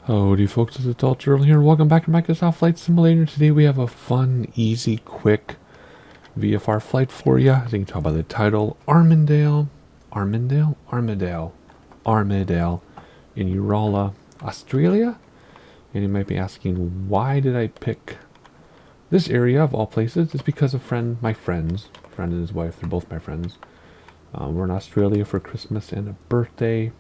Howdy folks, it's Adult Earl here, and welcome back to Microsoft Flight Simulator. Today we have a fun, easy, quick VFR flight for you. As you can tell by the title, Armidale in Uralla, Australia. And you might be asking, why did I pick this area of all places? It's because a friend and his wife, they're both my friends, were in Australia for Christmas and a birthday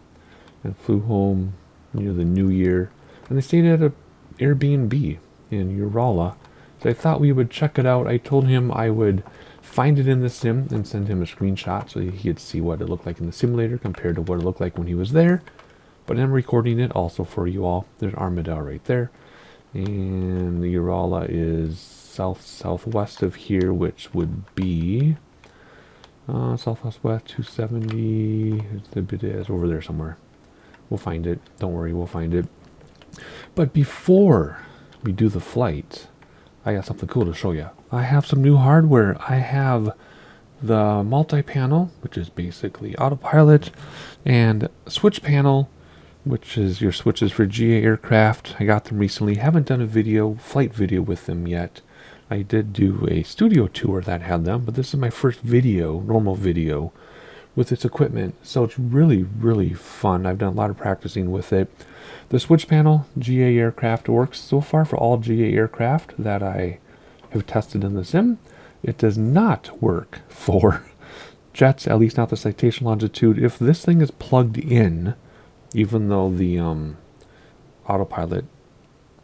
and flew home near the new year, and they stayed at a Airbnb in Uralla. So I thought we would check it out. I told him I would find it in the sim and send him a screenshot so he could see what it looked like in the simulator compared to what it looked like when he was there. But I'm recording it also for you all. There's Armidale right there, and the Uralla is southwest of here, which would be southwest 270. It's over there somewhere. We'll find it. Don't worry, we'll find it. But before we do the flight, I got something cool to show you. I have some new hardware. I have the multi-panel, which is basically autopilot, and switch panel, which is your switches for GA aircraft. I got them recently. Haven't done a flight video with them yet. I did do a studio tour that had them, but this is my first normal video, with its equipment, so it's really, really fun. I've done a lot of practicing with it. The switch panel, GA aircraft, works so far for all GA aircraft that I have tested in the sim. It does not work for jets, at least not the citation longitude. If this thing is plugged in, even though the autopilot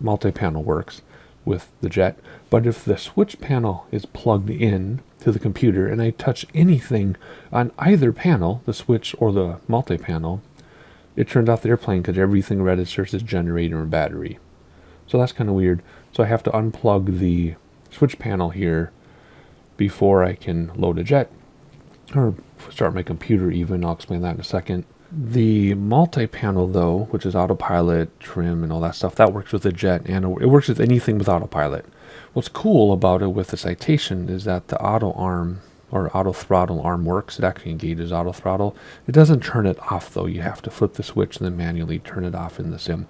multi-panel works with the jet, but if the switch panel is plugged in to the computer and I touch anything on either panel, the switch or the multi-panel, it turns off the airplane because everything registers as generator and battery. So that's kind of weird. So I have to unplug the switch panel here before I can load a jet or start my computer even. I'll explain that in a second. The multi-panel though, which is autopilot, trim, and all that stuff, that works with the jet, and it works with anything with autopilot. What's cool about it with the citation is that the auto arm or auto throttle arm works. It actually engages auto throttle. It doesn't turn it off though. You have to flip the switch and then manually turn it off in the sim.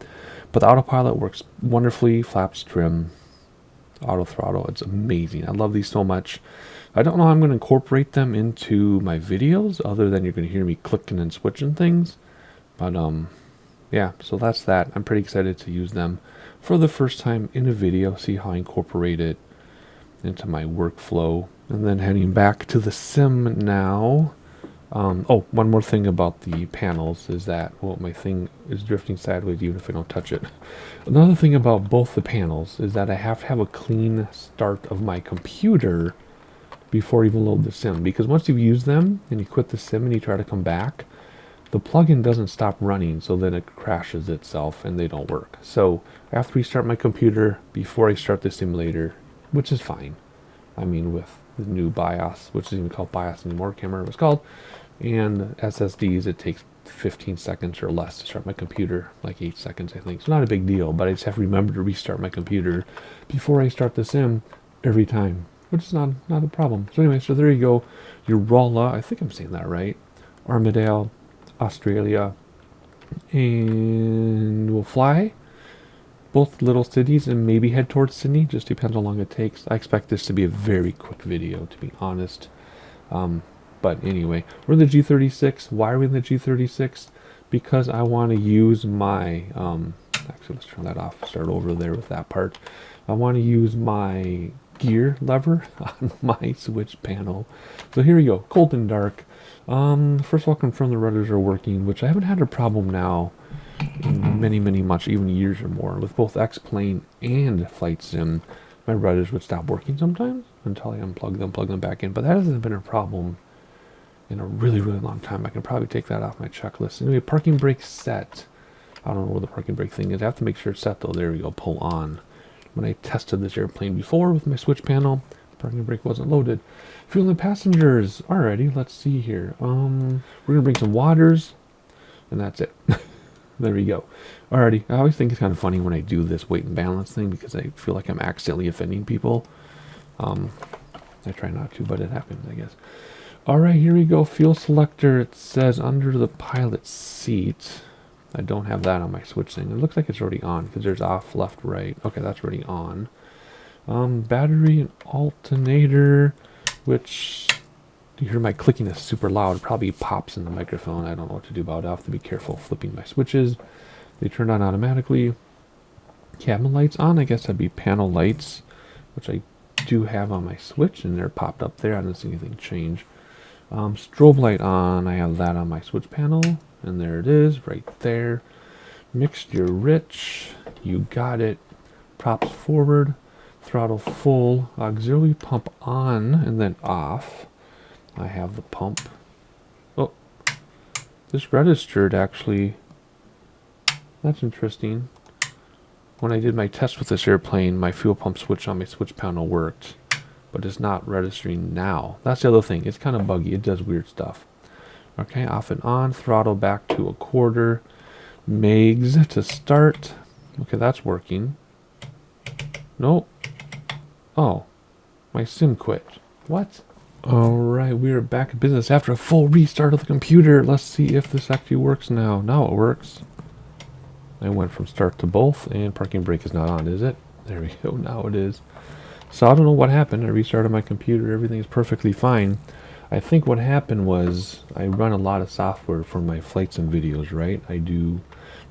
But the autopilot works wonderfully. Flaps, trim, auto throttle. It's amazing. I love these so much. I don't know how I'm going to incorporate them into my videos other than you're going to hear me clicking and switching things. But yeah, so that's that. I'm pretty excited to use them for the first time in a video, see how I incorporate it into my workflow. And then heading back to the sim now. Oh, one more thing about the panels is that, well, my thing is drifting sideways even if I don't touch it. Another thing about both the panels is that I have to have a clean start of my computer before I even load the sim, because once you've used them and you quit the sim and you try to come back, the plugin doesn't stop running, so then it crashes itself and they don't work. So I have to restart my computer before I start the simulator, which is fine. I mean, with the new BIOS, which isn't even called BIOS anymore, can't remember what it's called, and SSDs, it takes 15 seconds or less to start my computer, like 8 seconds I think. So not a big deal, but I just have to remember to restart my computer before I start the sim every time, which is not a problem. So anyway, so there you go. Uralla, I think I'm saying that right. Armidale, Australia, and we'll fly both little cities and maybe head towards Sydney. Just depends how long it takes. I expect this to be a very quick video, to be honest. But anyway, we're in the G36. Why are we in the G36? Because I want to use my actually, let's turn that off. Start over there with that part. I want to use my gear lever on my switch panel. So here we go, cold and dark. First of all, confirm the rudders are working, which I haven't had a problem now in many, even years or more. With both X-Plane and Flight Sim, my rudders would stop working sometimes until I unplug them, plug them back in. But that hasn't been a problem in a really, really long time. I can probably take that off my checklist. Anyway, parking brake set. I don't know where the parking brake thing is. I have to make sure it's set though. There we go, pull on. When I tested this airplane before with my switch panel, parking brake wasn't loaded. Fuel and passengers. Alrighty, let's see here. We're gonna bring some waters, and that's it. There we go. Alrighty, I always think it's kind of funny when I do this weight and balance thing because I feel like I'm accidentally offending people. I try not to, but it happens, I guess. Alright, here we go. Fuel selector. It says under the pilot seat. I don't have that on my switch thing. It looks like it's already on because there's off, left, right. Okay, that's already on. Battery and alternator, which you hear my clicking is super loud. It probably pops in the microphone. I don't know what to do about it. I have to be careful flipping my switches. They turn on automatically. Cabin lights on. I guess that'd be panel lights, which I do have on my switch, and they're popped up there. I don't see anything change. Strobe light on. I have that on my switch panel, and there it is, right there. Mixture rich. You got it. Props forward. Throttle full. Auxiliary pump on and then off. I have the pump. Oh, this registered actually. That's interesting. When I did my test with this airplane, my fuel pump switch on my switch panel worked, but it's not registering now. That's the other thing. It's kind of buggy. It does weird stuff. Okay, off and on. Throttle back to 1/4. Megs to start. Okay, that's working. Nope. Oh, my sim quit. What? Alright, we are back in business after a full restart of the computer. Let's see if this actually works now. Now it works. I went from start to both, and parking brake is not on, is it? There we go, now it is. So I don't know what happened. I restarted my computer. Everything is perfectly fine. I think what happened was I run a lot of software for my flights and videos, right? I do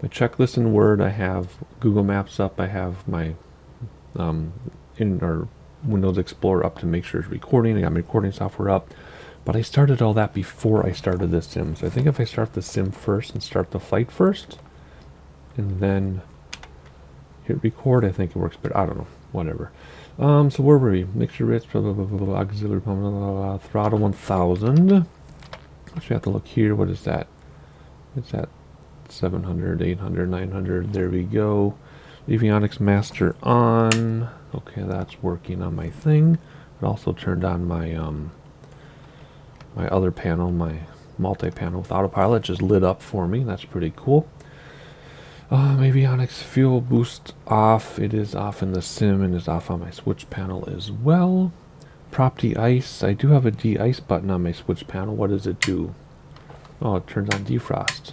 my checklist in Word. I have Google Maps up. I have my Windows Explorer up to make sure it's recording. I got my recording software up. But I started all that before I started the sim. So I think if I start the sim first and start the flight first, and then hit record, I think it works better. I don't know. Whatever. So where were we? Mixture rich, blah, blah, blah, blah, blah, auxiliary pump, blah, blah, blah, throttle 1000. Actually, I have to look here. What is that? It's at 700, 800, 900. There we go. Avionics master on. Okay, that's working on my thing. It also turned on my my other panel, my multi-panel with autopilot, just lit up for me. That's pretty cool. Avionics fuel boost off. It is off in the sim and is off on my switch panel as well. Prop de-ice. I do have a de-ice button on my switch panel. What does it do? Oh, it turns on defrost.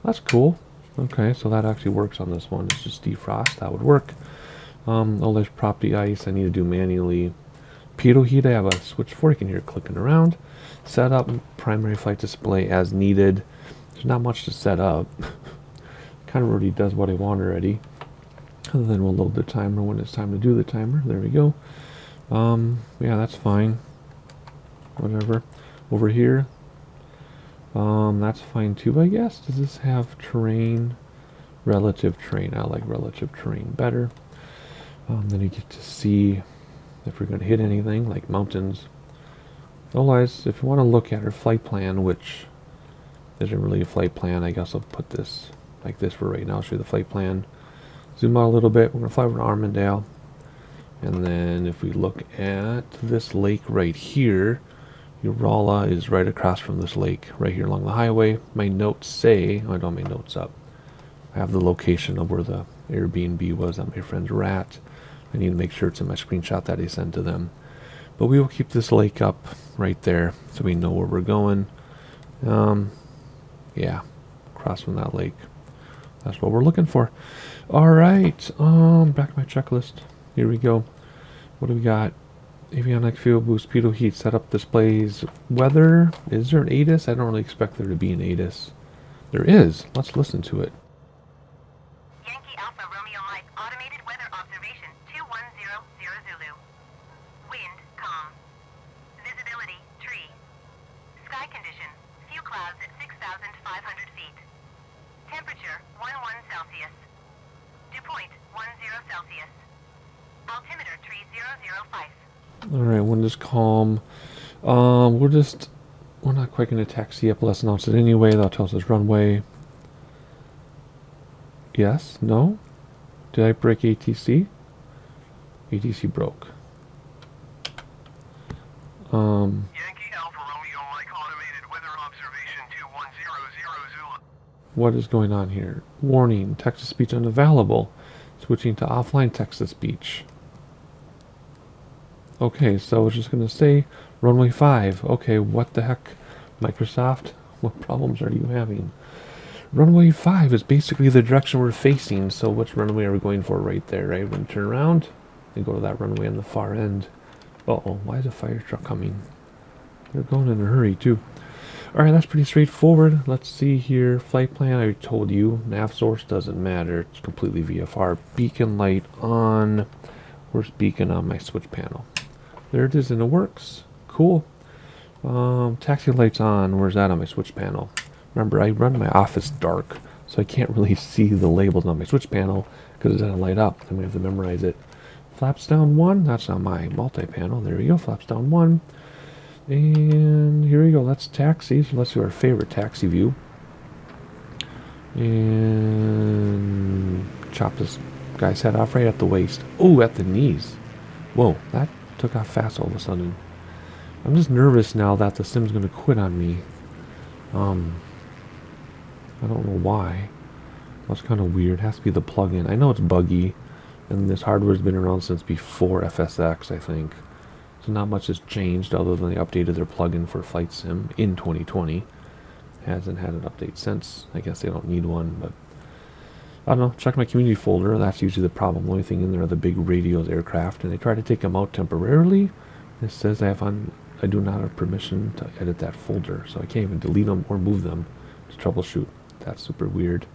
That's cool. Okay, so that actually works on this one. It's just defrost. That would work. Oh, there's prop de-ice. I need to do manually. Pitot heat. I have a switch for. You can hear it clicking around. Set up primary flight display as needed. There's not much to set up. Kind of already does what I want already. And then we'll load the timer when it's time to do the timer. There we go. Yeah, that's fine. Whatever. Over here. That's fine too, I guess. Does this have terrain? Relative terrain. I like relative terrain better. Then you get to see if we're going to hit anything, like mountains. Otherwise, if you want to look at our flight plan, which isn't really a flight plan, I guess I'll put this like this for right now. I'll show you the flight plan. Zoom out a little bit. We're going to fly over to Armidale. And then if we look at this lake right here, Uralla is right across from this lake, right here along the highway. My notes say, oh, I don't have my notes up. I have the location of where the Airbnb was that my friends were at. I need to make sure it's in my screenshot that I sent to them. But we will keep this lake up right there so we know where we're going. Yeah, across from that lake. That's what we're looking for. Alright, back to my checklist. Here we go. What do we got? Avionics fuel boost, pitot heat, setup displays, weather. Is there an ATIS? I don't really expect there to be an ATIS. There is. Let's listen to it. Yankee Alpha Romeo Mike, automated weather observation 2100 Zulu. Wind calm. Visibility tree. Sky condition few clouds at 6,500 feet. Temperature 11 Celsius. Dew point 10 Celsius. Altimeter tree 005. Alright, wind is calm. We're not quite going to taxi up. Let's announce it anyway. That'll tell us it's runway. Yes? No? Did I break ATC? ATC broke. Yankee Alpha Romeo Mike automated weather observation 2100 Zulu. What is going on here? Warning, text-to-speech unavailable. Switching to offline text-to-speech. Okay, so I was just going to say runway 5. Okay, what the heck? Microsoft? What problems are you having? Runway 5 is basically the direction we're facing, so which runway are we going for right there, right? We're going to turn around and go to that runway on the far end. Uh-oh, why is a fire truck coming? They're going in a hurry, too. Alright, that's pretty straightforward. Let's see here. Flight plan, I told you. Nav source doesn't matter. It's completely VFR. Beacon light on. Where's beacon on my switch panel? There it is and it works. Cool. Taxi lights on. Where's that on my switch panel? Remember, I run my office dark, so I can't really see the labels on my switch panel because it doesn't light up. I'm going to have to memorize it. Flaps down 1. That's on my multi-panel. There we go. Flaps down 1. And here we go. Let's taxi. So let's do our favorite taxi view. And chop this guy's head off right at the waist. Oh, at the knees. Whoa, that took off fast all of a sudden. I'm just nervous now that the sim's going to quit on me. I don't know why. That's kind of weird. It has to be the plugin. I know it's buggy, and this hardware's been around since before FSX, I think. So not much has changed other than they updated their plugin for Flight Sim in 2020. Hasn't had an update since. I guess they don't need one, but I don't know. Check my community folder. That's usually the problem. The only thing in there are the big radios aircraft, and they try to take them out temporarily. It says I do not have permission to edit that folder, so I can't even delete them or move them to troubleshoot. That's super weird.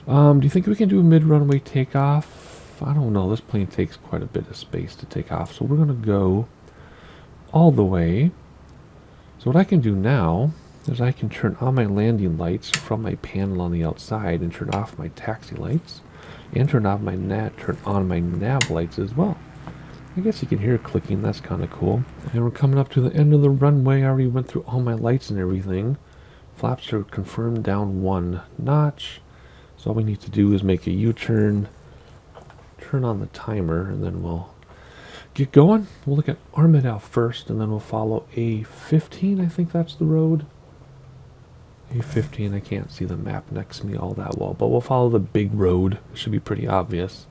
Do you think we can do a mid-runway takeoff? I don't know. This plane takes quite a bit of space to take off, so we're going to go all the way. So what I can do now is I can turn on my landing lights from my panel on the outside and turn off my taxi lights and turn on my nav lights as well. I guess you can hear it clicking. That's kind of cool. And we're coming up to the end of the runway. I already went through all my lights and everything. Flaps are confirmed down 1 notch. So all we need to do is make a U-turn, turn on the timer, and then we'll get going. We'll look at Armidale first, and then we'll follow A15. I think that's the road. A15, I can't see the map next to me all that well, but we'll follow the big road. It should be pretty obvious.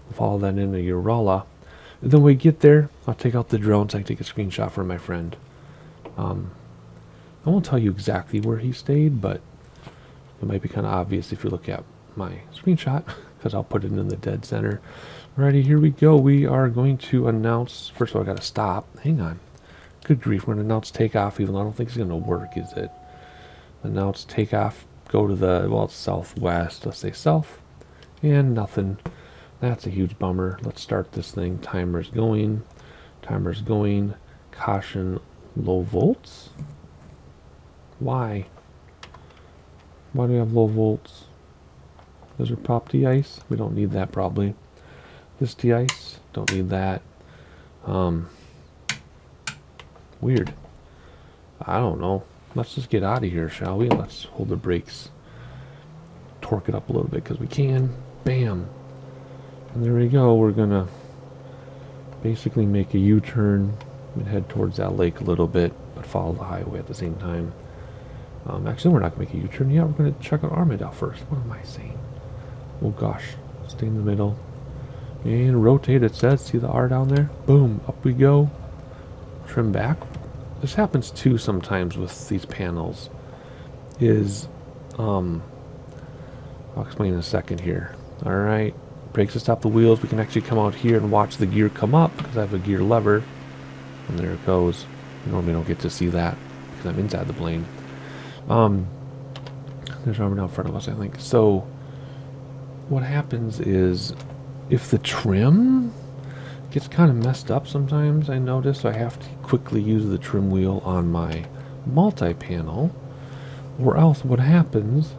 We'll follow that into Uralla. And then when we get there, I'll take out the drone so I can take a screenshot for my friend. I won't tell you exactly where he stayed, but it might be kind of obvious if you look at my screenshot, because I'll put it in the dead center. Alrighty, here we go. We are going to announce, first of all, I got to stop. Hang on. Good grief, we're going to announce takeoff, even though I don't think it's going to work, is it? Announce takeoff, go to the, well, it's southwest. Let's say south, and nothing. That's a huge bummer. Let's start this thing. Timer's going. Timer's going. Caution, low volts. Why? Why do we have low volts? Those are pop de-ice. We don't need that probably. This de-ice, don't need that. Weird. I don't know. Let's just get out of here, shall we? Let's hold the brakes. Torque it up a little bit because we can. Bam. And there we go. We're gonna basically make a U-turn and head towards that lake a little bit, but follow the highway at the same time. Actually, we're not going to make a U-turn yet. We're going to check out Armidale first. What am I saying? Oh, gosh. Stay in the middle. And rotate, it says. See the R down there? Boom. Up we go. Trim back. This happens, too, sometimes with these panels. I'll explain in a second here. Alright. Brakes to stop the wheels. We can actually come out here and watch the gear come up, because I have a gear lever. And there it goes. Normally don't get to see that, because I'm inside the plane. There's Armidale in front of us, I think. So what happens is if the trim gets kind of messed up sometimes, I notice, so I have to quickly use the trim wheel on my multi-panel, or else what happens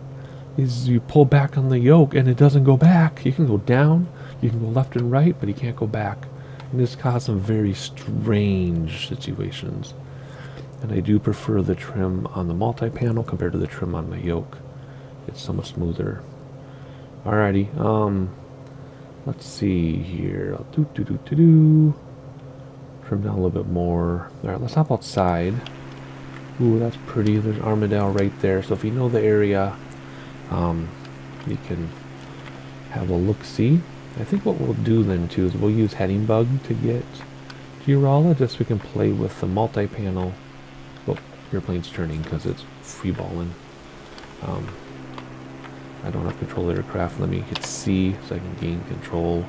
is you pull back on the yoke and it doesn't go back. You can go down, you can go left and right, but you can't go back. And this causes some very strange situations. And I do prefer the trim on the multi-panel compared to the trim on my yoke. It's so much smoother. Alrighty, let's see here. Trim down a little bit more. Alright, let's hop outside. Ooh, that's pretty. There's Armidale right there. So if you know the area, you can have a look-see. I think what we'll do then too is we'll use Heading Bug to get to Uralla, just so we can play with the multi-panel. Well, airplane's turning because it's free-balling. I don't have control of the aircraft. Let me hit C so I can gain control.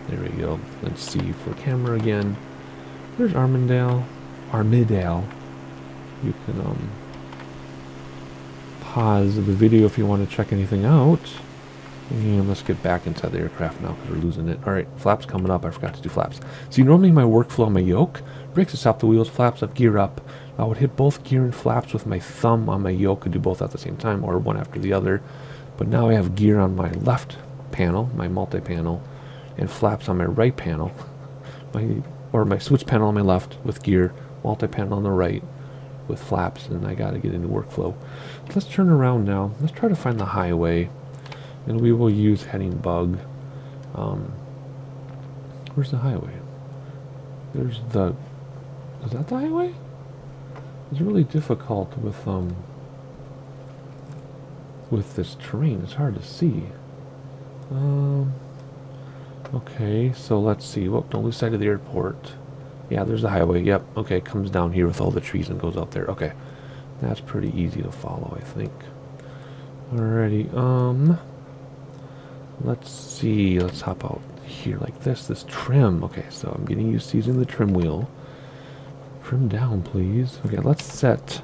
There we go. Then C for camera again. There's Armidale. Armidale. You can pause the video if you want to check anything out. And let's get back inside the aircraft now because we're losing it. Alright, flaps coming up. I forgot to do flaps. See, normally my workflow on my yoke, brakes to stop the wheels, flaps up, gear up. I would hit both gear and flaps with my thumb on my yoke and do both at the same time or one after the other. But now I have gear on my left panel, my multi-panel, and flaps on my right panel. My switch panel on my left with gear, multi-panel on the right with flaps, and I gotta get into workflow. Let's turn around now. Let's try to find the highway. And we will use heading bug. Where's the highway? There's the... Is that the highway? It's really difficult with this terrain. It's hard to see. Okay, so let's see. Whoop, don't lose sight of the airport. Yeah, there's the highway. Yep. Okay, it comes down here with all the trees and goes out there. Okay. That's pretty easy to follow, I think. Alrighty, let's see. Let's hop out here like this. This trim. Okay, so I'm getting used to using the trim wheel. Trim down, please. Okay, let's set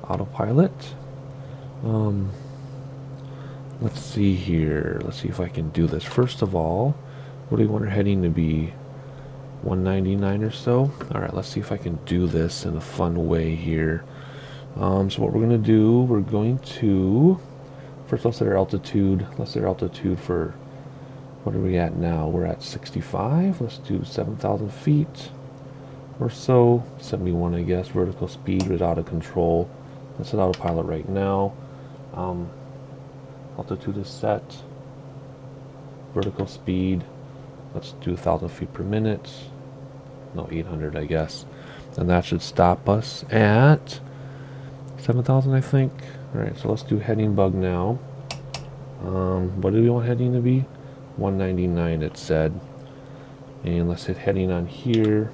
autopilot. Let's see here. Let's see if I can do this. First of all, what do we want our heading to be? 199 or so. Alright, let's see if I can do this in a fun way here. So what we're going to do, we're going to... First, let's set our altitude. Let's set our altitude for... What are we at now? We're at 65. Let's do 7,000 feet or so. 71, I guess. Vertical speed was out of control. Let's set autopilot right now. Altitude is set. Vertical speed. Let's do 1,000 feet per minute. No, 800, I guess. And that should stop us at 7,000, I think. Alright, so let's do heading bug now. What do we want heading to be? 199, it said. And let's hit heading on here.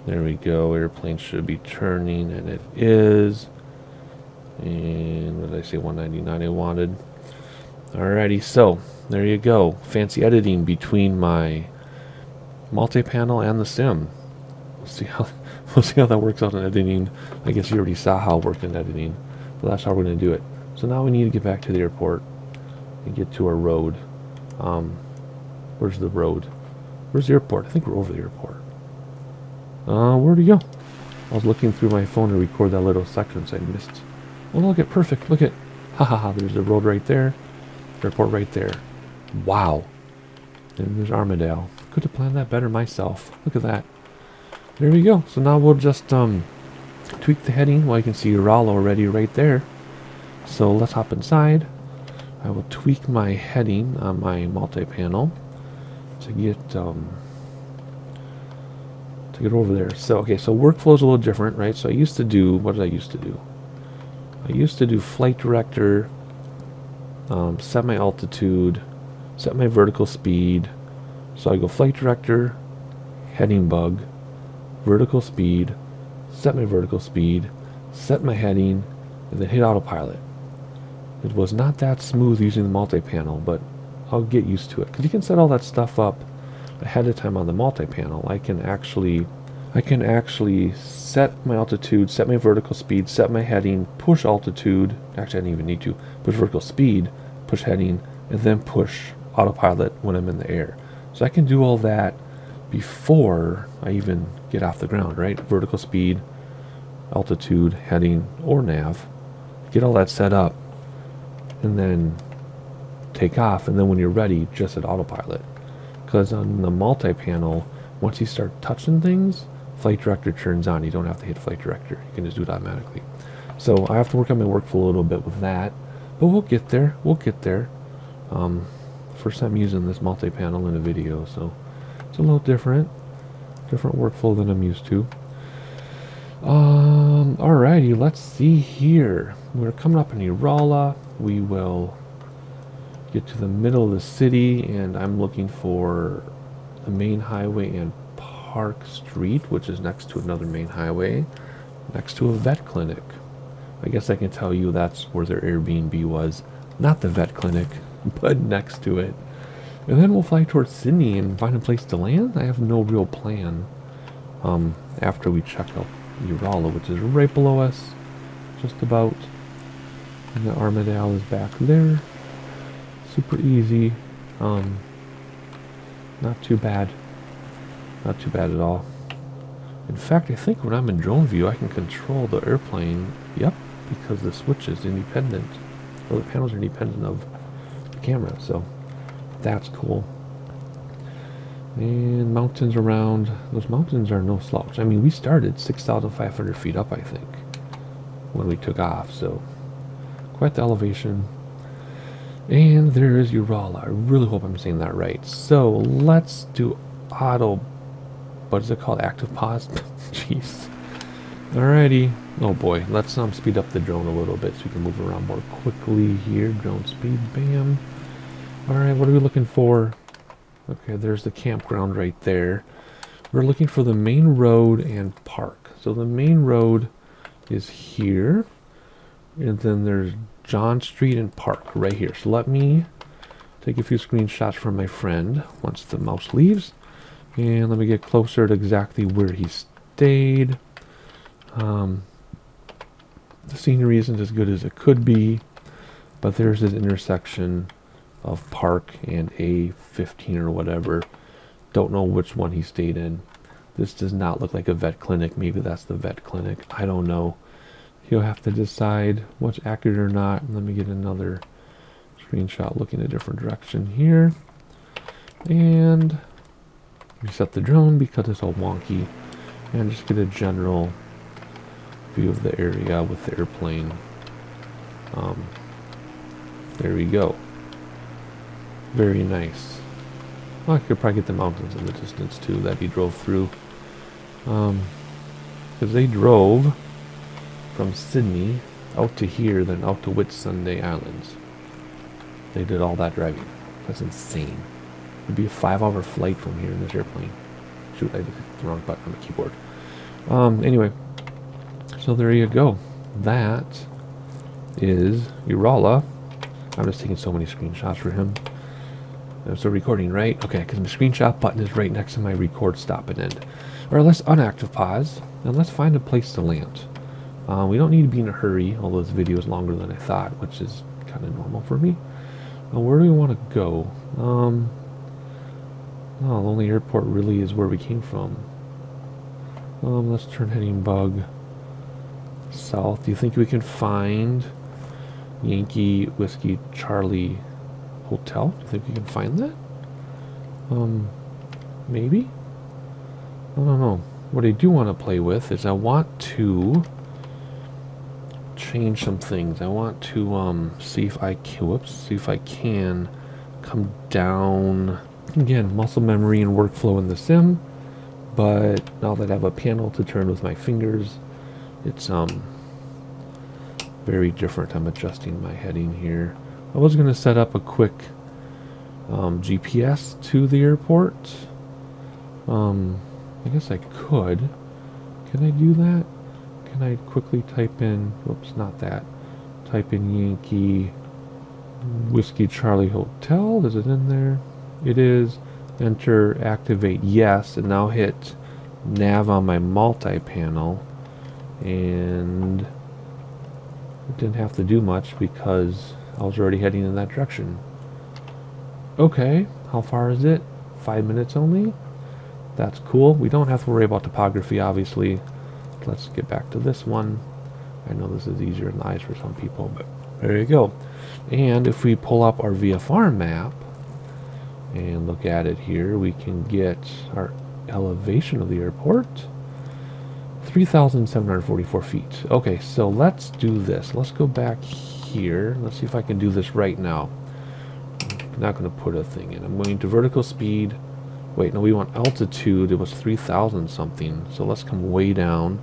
There we go. Airplane should be turning, and it is. And what did I say? 199 I wanted. Alrighty, so there you go. Fancy editing between my multi-panel and the sim. We'll see how that works out in editing. I guess you already saw how it worked in editing, but that's how we're going to do it. So now we need to get back to the airport and get to our road. Where's the road? Where's the airport? I think we're over the airport. Where'd he go? I was looking through my phone to record that little section, so I missed. Oh, look at perfect. Look at, there's the road right there. Airport right there. Wow. And there's Armidale. Could have planned that better myself. Look at that. There we go. So now we'll just tweak the heading. Well, you can see Uralla already right there. So let's hop inside. I will tweak my heading on my multi-panel to get over there. So okay, so workflow is a little different, right? So I used to do, what did I used to do? I used to do flight director, set my altitude, set my vertical speed. So I go flight director, heading bug, vertical speed, set my vertical speed, set my heading, and then hit autopilot. It was not that smooth using the multi-panel, but I'll get used to it. Because you can set all that stuff up ahead of time on the multi-panel. I can actually set my altitude, set my vertical speed, set my heading, push altitude. Actually, I didn't even need to. Push vertical speed, push heading, and then push autopilot when I'm in the air. So I can do all that before I even get off the ground, right? Vertical speed, altitude, heading, or nav. Get all that set up, and then take off, and then when you're ready, just hit autopilot. Because on the multi-panel, once you start touching things, flight director turns on. You don't have to hit flight director. You can just do it automatically. So I have to work on my workflow a little bit with that, but we'll get there. We'll get there. First time using this multi-panel in a video, so it's a little different workflow than I'm used to. Alrighty, let's see here. We're coming up in Uralla. We will get to the middle of the city, and I'm looking for the main highway and Park Street, which is next to another main highway, next to a vet clinic. I guess I can tell you that's where their Airbnb was Not the vet clinic, but next to it. And then we'll fly towards Sydney and find a place to land. I have no real plan. After we check out Uralla, which is right below us, just about. And the Armidale is back there. Super easy. Not too bad. Not too bad at all. In fact, I think when I'm in drone view, I can control the airplane. Yep, because the switch is independent. Or the panels are independent of the camera, so that's cool. And mountains around. Those mountains are no slouch. I mean, we started 6,500 feet up, I think, when we took off, so quite the elevation. And there is Uralla. I really hope I'm saying that right. So let's do auto. What is it called? Active pause? Jeez. Alrighty. Oh boy. Let's speed up the drone a little bit so we can move around more quickly here. Drone speed. Bam. Alright, what are we looking for? Okay, there's the campground right there. We're looking for the main road and park. So the main road is here. And then there's John Street and Park right here. So let me take a few screenshots from my friend once the mouse leaves. And let me get closer to exactly where he stayed. The scenery isn't as good as it could be, but there's this intersection of Park and A15 or whatever. Don't know which one he stayed in. This does not look like a vet clinic. Maybe that's the vet clinic. I don't know. He'll have to decide what's accurate or not. Let me get another screenshot looking a different direction here. And reset the drone because it's all wonky. And just get a general view of the area with the airplane. There we go. Very nice. Well, I could probably get the mountains in the distance too that he drove through. Because they drove from Sydney out to here, then out to Whitsunday Islands. They did all that driving. That's insane. It'd be a 5-hour flight from here in this airplane. Shoot, I hit the wrong button on the keyboard. Anyway, so there you go. That is Uralla. I'm just taking so many screenshots for him. I'm still recording, right? Okay, because my screenshot button is right next to my record, stop, and end. Or let's unactive pause, and let's find a place to land. We don't need to be in a hurry, although this video is longer than I thought, which is kind of normal for me. Where do we want to go? Oh, the only airport really is where we came from. Let's turn heading bug south. Do you think we can find Yankee Whiskey Charlie Hotel? Do you think we can find that? Maybe? I don't know. What I do want to play with is I want to change some things. I want to see if I can come down. Again, muscle memory and workflow in the sim, but now that I have a panel to turn with my fingers, it's very different. I'm adjusting my heading here. I was going to set up a quick GPS to the airport. I guess I could. Can I do that? Can I quickly type in, whoops, not that. Type in Yankee Whiskey Charlie Hotel. Is it in there? It is. Enter, activate, yes, and now hit nav on my multi-panel. And it didn't have to do much because I was already heading in that direction. Okay, how far is it? 5 minutes only? That's cool. We don't have to worry about topography, obviously. Let's get back to this one. I know this is easier in the eyes for some people, but there you go. And if we pull up our VFR map and look at it here, we can get our elevation of the airport. 3,744 feet. Okay, so let's do this. Let's go back here. Let's see if I can do this right now. I'm not going to put a thing in. I'm going to vertical speed. Wait, no, we want altitude. It was 3,000 something. So let's come way down.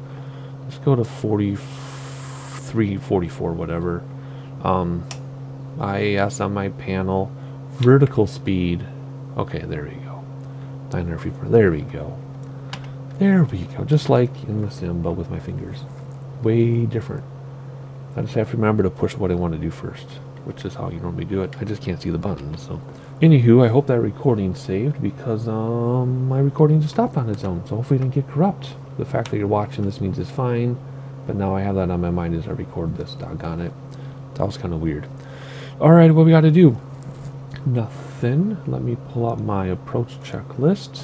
Let's go to 43, 44, whatever. IAS on my panel. Vertical speed. Okay, there we go. 900 feet per. There we go. There we go. Just like in the sim, but with my fingers. Way different. I just have to remember to push what I want to do first. which is how you normally do it. I just can't see the buttons, so. Anywho, I hope that recording saved because my recording just stopped on its own, so hopefully it didn't get corrupt. The fact that you're watching this means it's fine, but now I have that on my mind as I record this, doggone it. That was kind of weird. Alright, what we gotta do? Nothing. Let me pull up my approach checklist.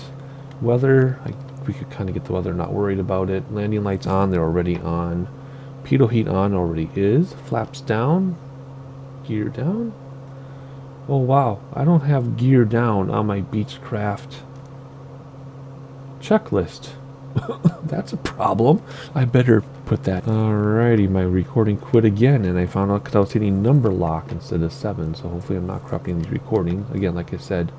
Weather, we could kind of get the weather, not worried about it. Landing lights on, they're already on. Pitot heat on, already is. Flaps down. Gear down. Oh wow, I don't have gear down on my Beechcraft checklist. That's a problem. I better put that. Alrighty, my recording quit again, and I found out because I was hitting number lock instead of 7, so hopefully I'm not corrupting these recordings. Again, like I said,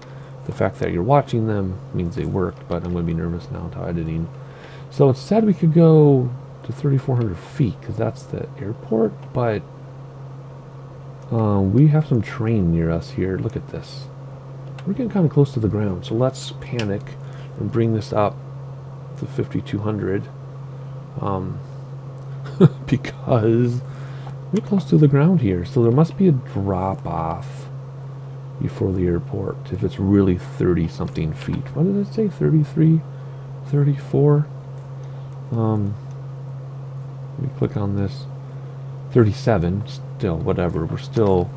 the fact that you're watching them means they worked, but I'm going to be nervous now until editing. So it said we could go to 3,400 feet, because that's the airport, but we have some terrain near us here. Look at this. We're getting kind of close to the ground, so let's panic and bring this up to 5,200 because we're close to the ground here, so there must be a drop off before the airport if it's really 30 something feet. What did it say? 33, 34. Let me click on this. 37. Still, whatever. We're still,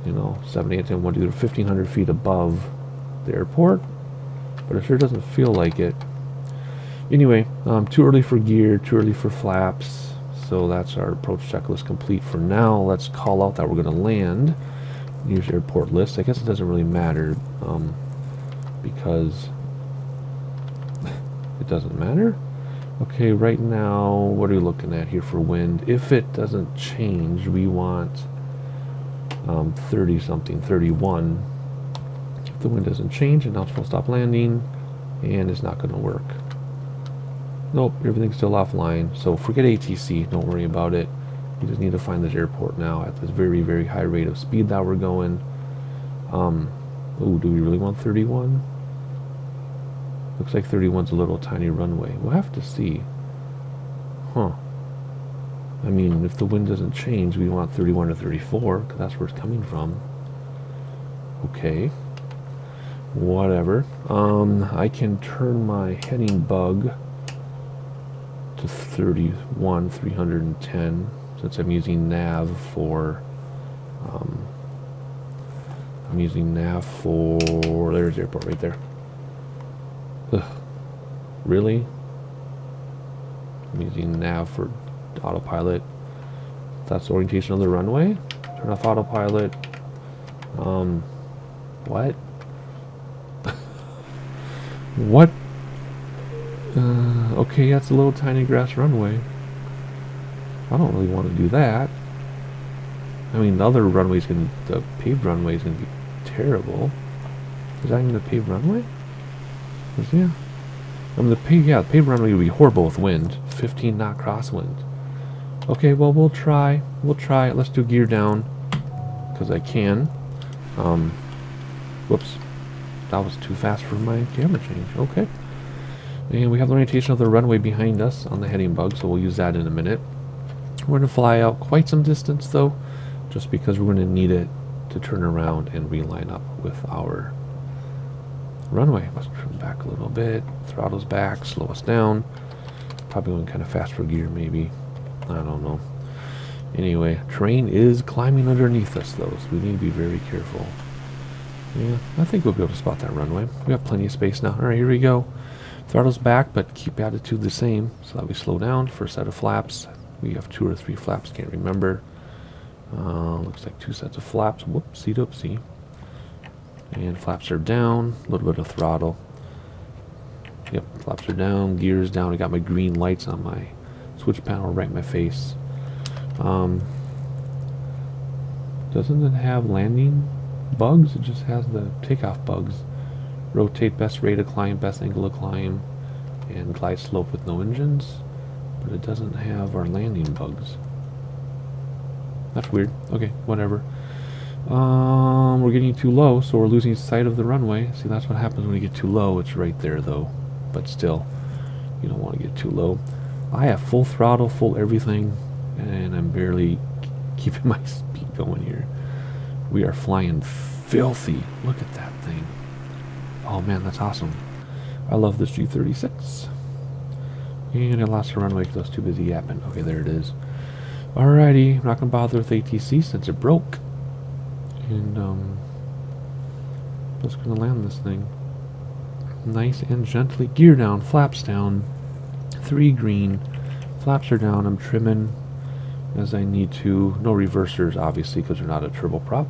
you know, 7, 8, 10, 1, 2, 1,500 feet above the airport, but it sure doesn't feel like it. Anyway, too early for gear, too early for flaps, so that's our approach checklist complete for now. Let's call out that we're going to land. Use airport list. I guess it doesn't really matter because it doesn't matter. Okay, right now, what are we looking at here for wind? If it doesn't change, we want 30 something, 31. If the wind doesn't change, and now it's full stop landing, and it's not going to work. Nope, everything's still offline. So forget ATC, don't worry about it. We just need to find this airport now at this very, very high rate of speed that we're going. Oh, do we really want 31? Looks like 31's a little tiny runway. We'll have to see. Huh. I mean, if the wind doesn't change, we want 31 or 34, because that's where it's coming from. Okay. Whatever. I can turn my heading bug to 31, 310, since I'm using nav for, there's the airport right there. Ugh. Really? I'm using nav for autopilot. That's the orientation of the runway. Turn off autopilot. What? What? Okay, that's a little tiny grass runway. I don't really want to do that. I mean, the other runway's gonna, the paved runway is gonna be terrible. Is that even the paved runway? Yeah. I mean, the paved runway would be horrible with wind. 15 knot crosswind. Okay, well, we'll try. We'll try it. Let's do gear down, because I can. Whoops. That was too fast for my camera change. Okay. And we have the orientation of the runway behind us on the heading bug, so we'll use that in a minute. We're going to fly out quite some distance, though, just because we're going to need it to turn around and reline up with our runway. Let's trim back a little bit. Throttle's back. Slow us down. Probably going kind of fast for gear, maybe. I don't know. Anyway, terrain is climbing underneath us, though, so we need to be very careful. Yeah, I think we'll be able to spot that runway. We have plenty of space now. Alright, here we go. Throttle's back, but keep attitude the same so that we slow down for a set of flaps. We have 2 or 3 flaps, can't remember. Looks like 2 sets of flaps. Whoopsie doopsie. And flaps are down. A little bit of throttle. Yep, flaps are down. Gears down. I got my green lights on my switch panel right in my face. Doesn't it have landing bugs? It just has the takeoff bugs. Rotate, best rate of climb, best angle of climb, and glide slope with no engines. But it doesn't have our landing bugs. That's weird. Okay, whatever. We're getting too low, so we're losing sight of the runway. See, that's what happens when you get too low. It's right there, though. But still, you don't want to get too low. I have full throttle, full everything, and I'm barely keeping my speed going here. We are flying filthy. Look at that thing. Oh man, that's awesome. I love this G36. And I lost the runway because I was too busy yapping. Okay, there it is. Alrighty, I'm not going to bother with ATC since it broke. And, just going to land this thing. Nice and gently. Gear down, flaps down. 3 green. Flaps are down. I'm trimming as I need to. No reversers, obviously, because they're not a turboprop.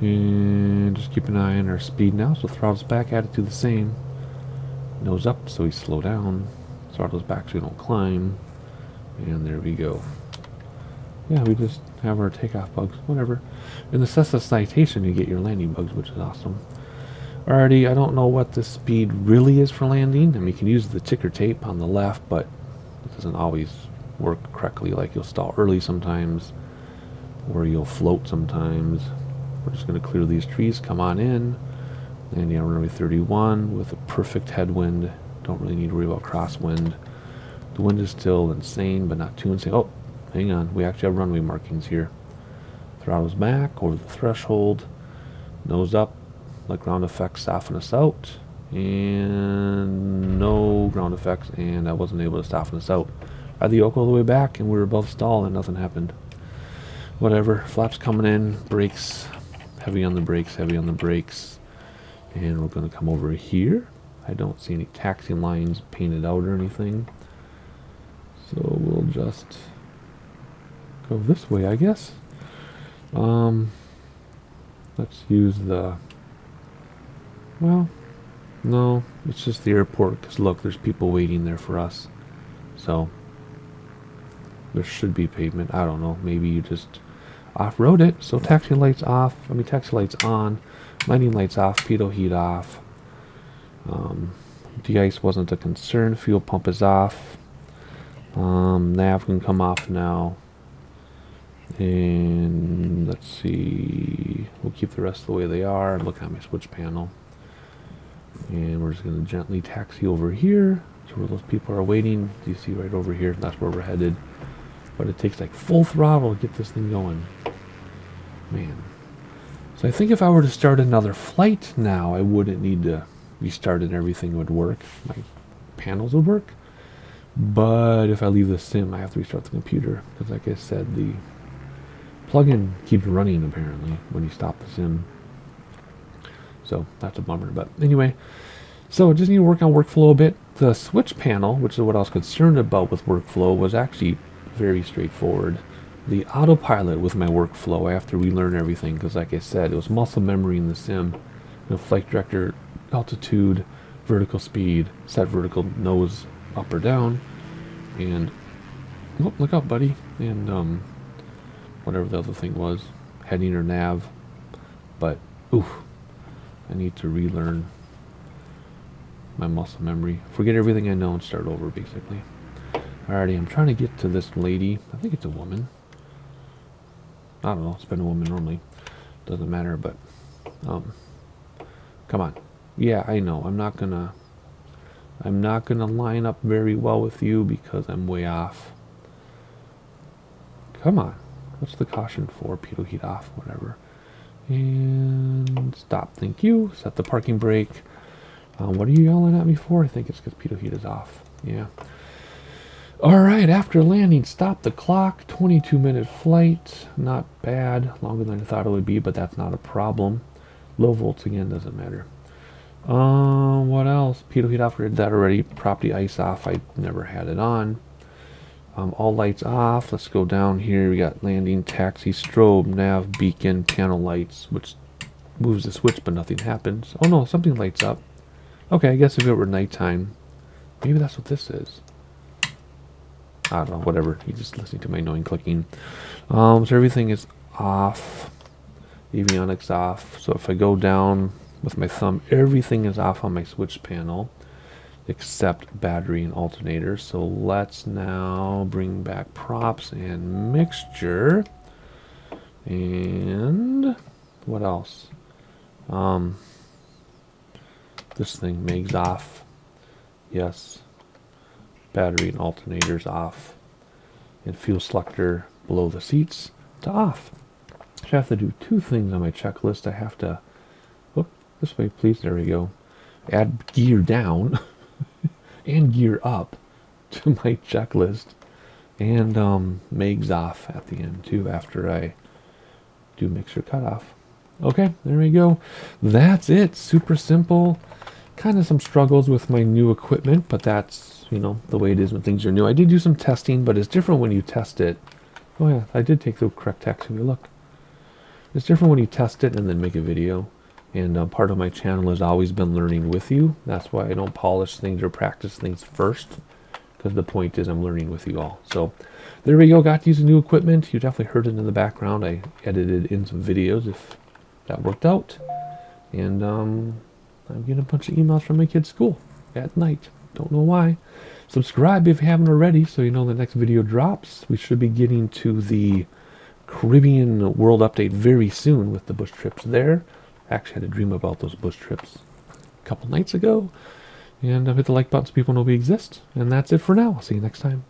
And just keep an eye on our speed now. So throttle's back, attitude the same. Nose up, so we slow down. Throttle's back so we don't climb. And there we go. Yeah, we just have our takeoff bugs. Whatever. In the Cessna citation, you get your landing bugs, which is awesome. Alrighty, I don't know what the speed really is for landing. I mean, you can use the ticker tape on the left, but it doesn't always work correctly. Like, you'll stall early sometimes, or you'll float sometimes. We're just going to clear these trees, come on in. Landing on runway 31 with a perfect headwind. Don't really need to worry about crosswind. The wind is still insane, but not too insane. Oh, hang on. We actually have runway markings here. Throttle's back over the threshold. Nose up. Let ground effects soften us out. And no ground effects, and I wasn't able to soften us out. I had the yoke all the way back, and we were above stall, and nothing happened. Whatever. Flaps coming in. Brakes. Heavy on the brakes, heavy on the brakes. And we're going to come over here. I don't see any taxi lines painted out or anything. So we'll just go this way, I guess. Let's use the... Well, no, it's just the airport. Because look, there's people waiting there for us. So there should be pavement. I don't know. Maybe you just off-road it. So taxi lights off. I mean, taxi lights on. Landing lights off, pitot heat off. De-ice wasn't a concern. Fuel pump is off. Nav can come off now. And let's see. We'll keep the rest the way they are. Look at my switch panel. And we're just going to gently taxi over here to where those people are waiting. You see right over here. That's where we're headed. But it takes like full throttle to get this thing going. Man. So I think if I were to start another flight now, I wouldn't need to restart it and everything would work. My panels would work. But if I leave the sim, I have to restart the computer. Because like I said, the plugin keeps running apparently when you stop the sim. So that's a bummer. But anyway, so I just need to work on workflow a bit. The switch panel, which is what I was concerned about with workflow, was actually very straightforward. The autopilot with my workflow, I have to relearn everything because, like I said, it was muscle memory in the sim. You know, flight director, altitude, vertical speed, set vertical nose up or down, and oh, look out, buddy, and whatever the other thing was, heading or nav. But oof, I need to relearn my muscle memory, forget everything I know, and start over basically. Alrighty, I'm trying to get to this lady. I think it's a woman. I don't know, it's been a woman normally. Doesn't matter, but come on. Yeah, I know. I'm not gonna line up very well with you because I'm way off. Come on. What's the caution for? Pitot heat off, whatever. And stop, thank you. Set the parking brake. What are you yelling at me for? I think it's because pitot heat is off. Yeah. Alright, after landing, stop the clock. 22-minute flight. Not bad. Longer than I thought it would be, but that's not a problem. Low volts again, doesn't matter. What else? Pitot heat off, we did that already. Property ice off, I never had it on. All lights off. Let's go down here. We got landing, taxi, strobe, nav, beacon, panel lights, which moves the switch, but nothing happens. Oh no, something lights up. Okay, I guess if it were nighttime, maybe that's what this is. I don't know, whatever. You're just listening to my annoying clicking. So everything is off. Avionics off. So if I go down with my thumb, everything is off on my switch panel except battery and alternator. So let's now bring back props and mixture. And what else? This thing, MIG's off. Yes. Battery and alternators off. And fuel selector below the seats to off. So I have to do two things on my checklist. I have to, oh, this way please, there we go. Add gear down and gear up to my checklist. And MAGs off at the end too after I do mixer cutoff. Okay, there we go. That's it. Super simple. Kind of some struggles with my new equipment, but that's, you know, the way it is when things are new. I did do some testing, but it's different when you test it. Oh yeah, I did take the correct text. Look. It's different when you test it and then make a video. And part of my channel has always been learning with you. That's why I don't polish things or practice things first, because the point is I'm learning with you all. So there we go. Got to use the new equipment. You definitely heard it in the background. I edited in some videos if that worked out. And I'm getting a bunch of emails from my kid's school at night. Don't know why. Subscribe if you haven't already so you know the next video drops. We should be getting to the Caribbean World Update very soon with the bush trips there. I actually had a dream about those bush trips a couple nights ago. And hit the like button so people know we exist. And that's it for now. I'll see you next time.